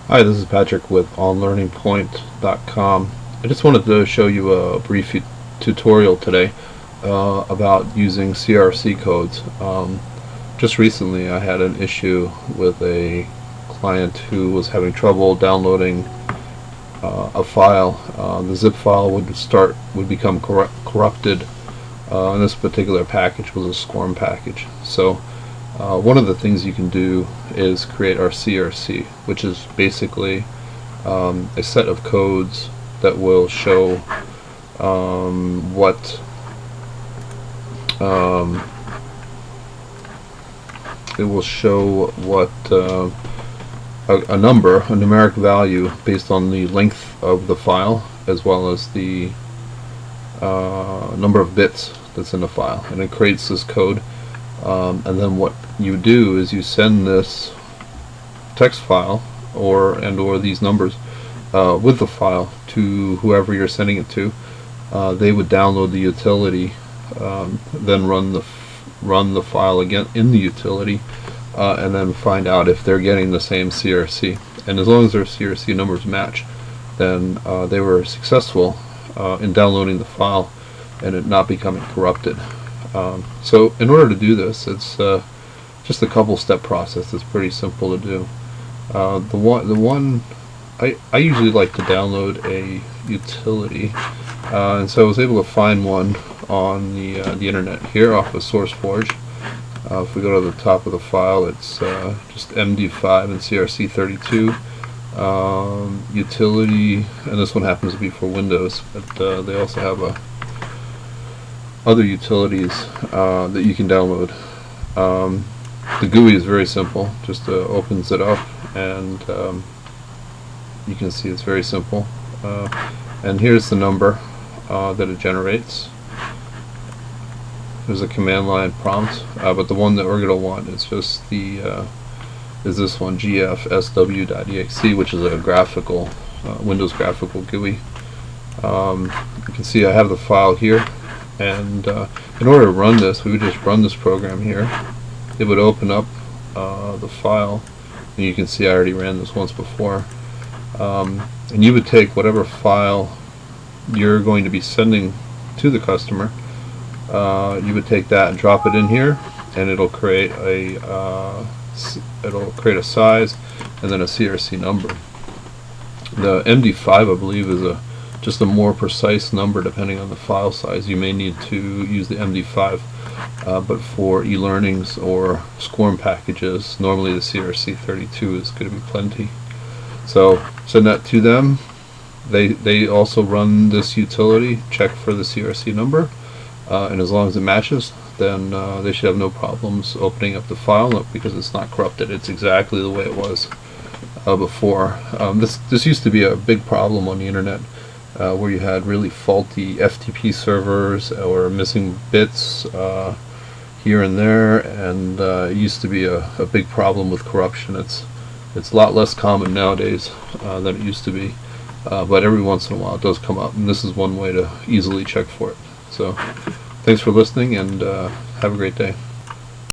Hi, this is Patrick with OnLearningPoint.com. I just wanted to show you a brief tutorial today about using CRC codes. Just recently I had an issue with a client who was having trouble downloading a file. The zip file would become corrupted, and this particular package was a SCORM package. So one of the things you can do is create our CRC, which is basically a set of codes that will show a number, a numeric value based on the length of the file as well as the number of bits that's in the file, and it creates this code. And then what you do is you send this text file or these numbers with the file to whoever you're sending it to. They would download the utility, then run the file again in the utility, and then find out if they're getting the same CRC. And as long as their CRC numbers match, then they were successful in downloading the file and it not becoming corrupted. So in order to do this, it's just a couple step process. It's pretty simple to do. I usually like to download a utility, and so I was able to find one on the internet here off of SourceForge. If we go to the top of the file, it's just MD5 and CRC32 utility, and this one happens to be for Windows, but they also have other utilities that you can download. The GUI is very simple, just opens it up, and you can see it's very simple. And here's the number that it generates. There's a command line prompt, but the one that we're going to want is just is this one, gfsw.exe, which is a graphical Windows graphical GUI. You can see I have the file here, and in order to run this, we would just run this program here. It would open up the file, and you can see I already ran this once before. And you would take whatever file you're going to be sending to the customer. You would take that and drop it in here, and it'll create a size and then a CRC number. The MD5, I believe, is just a more precise number depending on the file size. You may need to use the MD5, but for e-learnings or SCORM packages, normally the CRC32 is going to be plenty. So send that to them. They also run this utility, check for the CRC number, and as long as it matches, then they should have no problems opening up the file because it's not corrupted. It's exactly the way it was before. This used to be a big problem on the internet, where you had really faulty FTP servers or missing bits here and there, and it used to be a big problem with corruption. It's a lot less common nowadays than it used to be, but every once in a while it does come up, and this is one way to easily check for it. So thanks for listening, and have a great day.